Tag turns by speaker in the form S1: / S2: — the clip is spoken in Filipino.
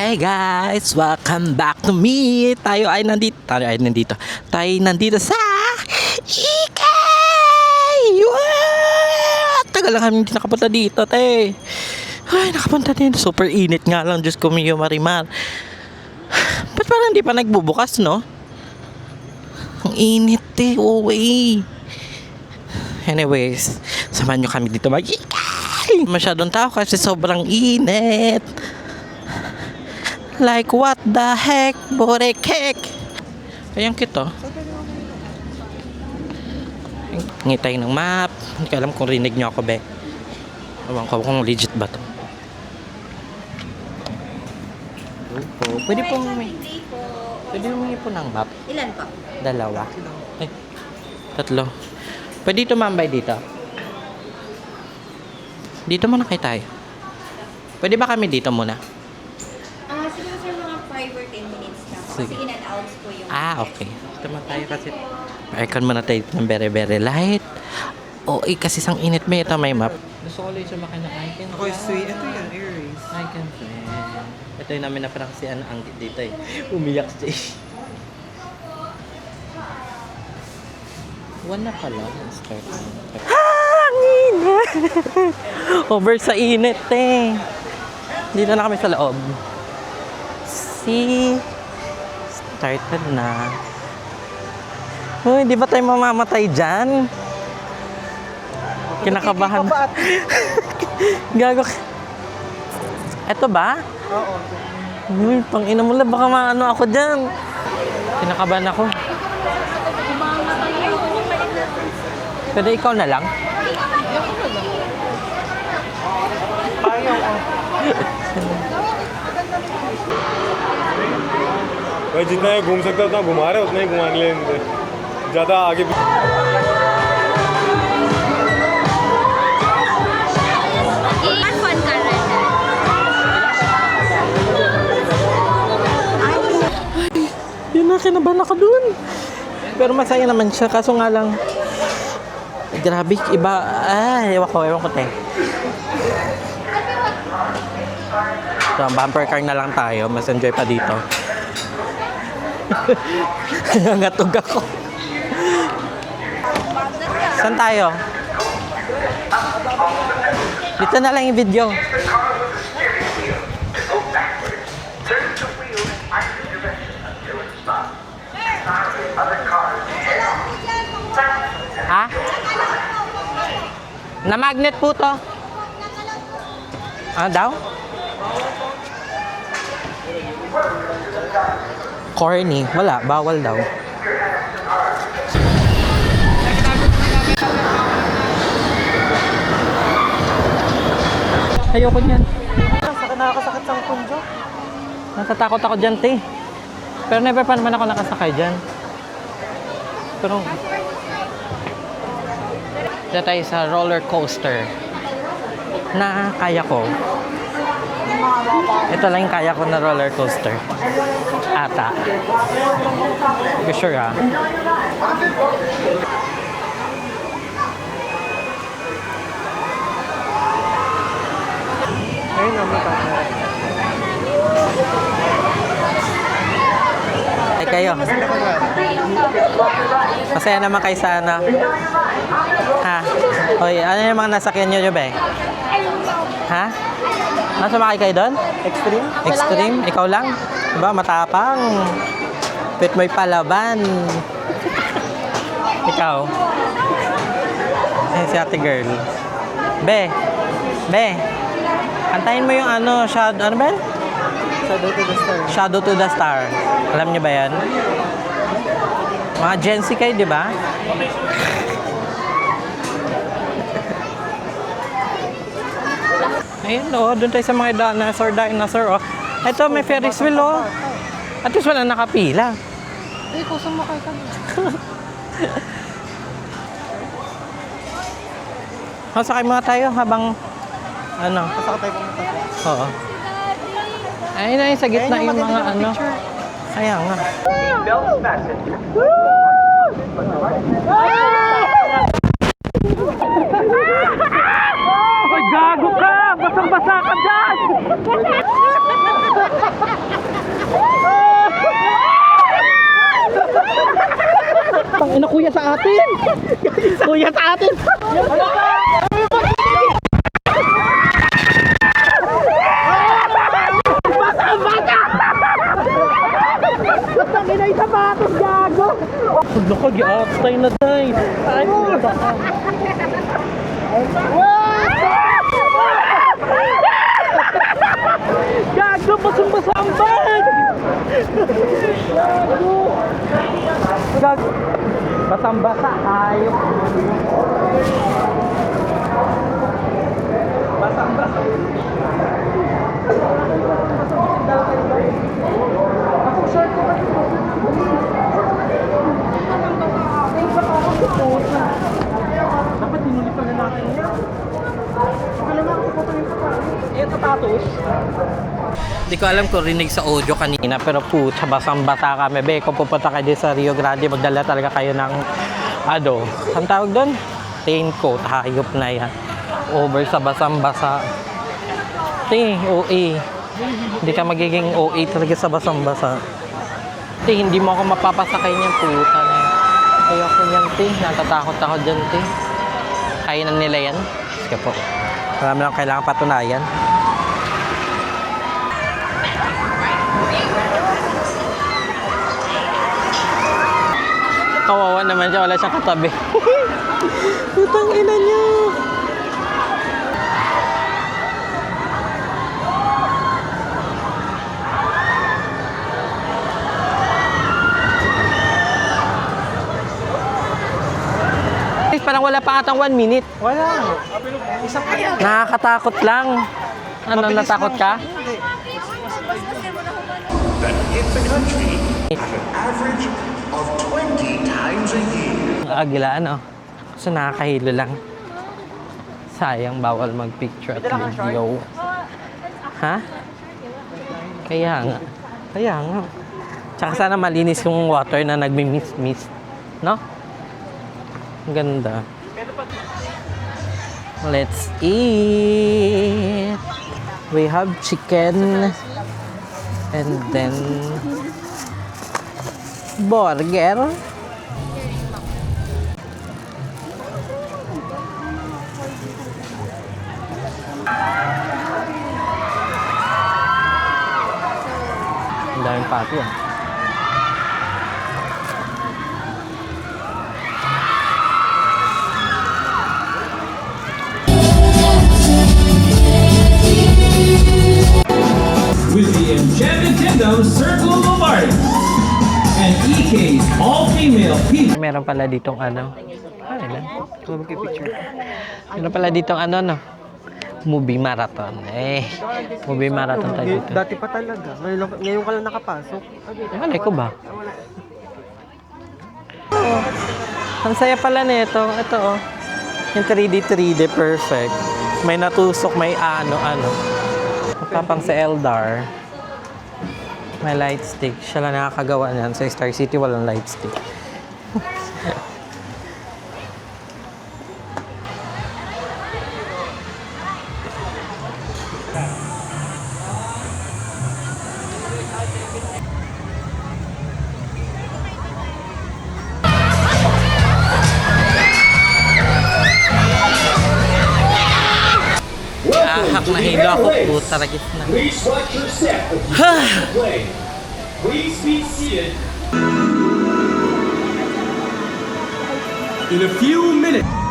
S1: Hey guys, welcome back to me. Tayo ay nandito sa Ikay. Tagal lang kami hindi nakapunta dito, te. Ay, nakapunta din. Super init nga lang, Diyos ko, Mio Marimar. Ba't parang hindi pa nagbubukas, no? Ang init, te. Uwi. Anyways, samahan nyo kami dito mag-Ikay. Masyadong tao kasi sobrang init. Like what the heck, Borekek. Ayan kito. Ngitay ng map. Hindi ko alam kung rinig nyo ako, be. Ewan ko kung legit ba to. Pwede pong humingi po ng map.
S2: Ilan po?
S1: 2. Ay, 3. Pwede ito mambay dito. Dito muna kayo tayo. Pwede ba kami dito muna?
S2: Siguro sir, mga 5 or 10 minutes lang.
S1: Sige.
S2: Kasi in and outs po yung...
S1: Okay. Ito man tayo kasi aircon muna tayo ng very light. Kasi sang init may ito may map. Gusto ko lang yung sumakay na icon.
S3: Ako sweet. Ito yan, Aries.
S1: Icon friend. Ito yung namin naparang si ang dito eh. Umiyak siya eh. One na pala. Start. Ang init! Over sa init eh. Dito na kami sa loob. Started na. Uy, di ba tayo mamamatay dyan? Kinakabahan. Gago. Eto ba?
S3: Oo.
S1: Uy, pang-ina mo lang. Baka maano ako dyan. Kinakabahan ako. Pwede ikaw na lang?
S3: Ayaw ko.
S4: भाई जितना ये घूम सकता उतना घुमा रहे उतना ही घुमाने ले इनसे ज़्यादा आगे
S2: Fun ka rin.
S1: Yun na, kinabahan ako dun. Pero masaya naman siya. Kaso nga lang, grabe, iba. Ewan ko, te. So, bumper car na lang tayo. Mas enjoy pa dito. Nangatog ako. Saan tayo? Dito na lang yung video. Ha? Na magnet po to. Daw? Corny. Wala. Bawal daw. Ayoko niyan.
S3: Nakakasakit sa punjo.
S1: Natatakot ako dyan, te. Pero never pa naman ako nakasakay dyan. Pero... Dito tayo sa roller coaster. Na kaya ko. Ito lang yung kaya ko na roller coaster. Ata. Hindi ko sure, ha?
S3: Ayun na, may camera.
S1: Ay, kayo. Masaya naman kayo sana. Ha? Oy, ano yung mga nasakyan nyo, be? Ha? Sumakay kayo doon?
S3: Extreme?
S1: Extreme? Ikaw lang? Diba? Matapang. Pit mo'y palaban. Ikaw? Si ate girl. Be. Antayin mo yung ano ba yan?
S3: Shadow to the star.
S1: Shadow to the Star. Alam niyo ba yan? Mga Gen Z kayo, di ba? Ayun, doon tayo sa mga dinosaur, oh. Ito, may Ferris wheel, oh. At least wala nakapila.
S3: Ay, kung sumakay ka na.
S1: Sakay muna tayo habang,
S3: Kasakot tayo pumunta.
S1: oo. Ayun na yung sa gitna yung mga Kaya nga. Ay, gago ka! Basang-basa ka dyan! Putang ina, kuya sa atin! Kuya sa atin! Putang ina, isa pa itong gago! Loko, gi-atay na day! Ay, puta ka! Gago, basang-basa ang bag! Gago! Basang-basa, ayok! Basang-basa! Ako, short ko ba? Dapat dinuli pa na natin yan. Akala na ako po yung sapatos. Hindi ko alam kung rinig sa audio kanina, pero putya, basang-basa kami. Be, kung pupunta kayo sa Rio Grande, magdala talaga kayo ng, ang tawag doon? Raincoat, hayop na yan. Over sa basang-basa. OA. Hindi ka magiging OA talaga sa basang-basa. Hindi mo ako mapapasakay niyan, puta na yan. Ayoko niyan, natatakot ako dyan, Kainan nila yan. Sige po. Marami lang kailangan patunayan. Kawawa naman siya, wala siyang katabi. Putang ina niyo. Parang wala pa atang 1 minute.
S3: Wala. Isang
S1: Nakakatakot lang. Ano, natakot ka?
S5: That hit the country at an average of 20 times a year.
S1: Agila, ano? So nakakahilo lang. Sayang, bawal mag-picture at video. Ha? Kaya nga. Kaya nga. Tsaka sana malinis yung water na nagmi-mist-mist. No? Ang ganda. Let's eat. We have chicken. And then burger. Ang daming pati ah.
S6: With the Enchanted Kingdom Circle of Arts and EK's all-female people.
S1: Meron pala ditong ano. Ano lang?
S3: picture.
S1: Meron pala ditong ano, no? Movie marathon. Movie marathon tayo dito.
S3: Dati pa talaga. Ngayon ka lang nakapasok.
S1: Malay ko ba? Oh, ang saya pala nito. Ito oh. Yung 3D perfect. May natusok, may ano. Papang sa Eldar. May light stick. Siya lang nakakagawa niyan. Sa Star City walang light stick. Ahak na hilo ako po, taragit na.
S6: Please watch your step as you play. Please be seated. In a few minutes.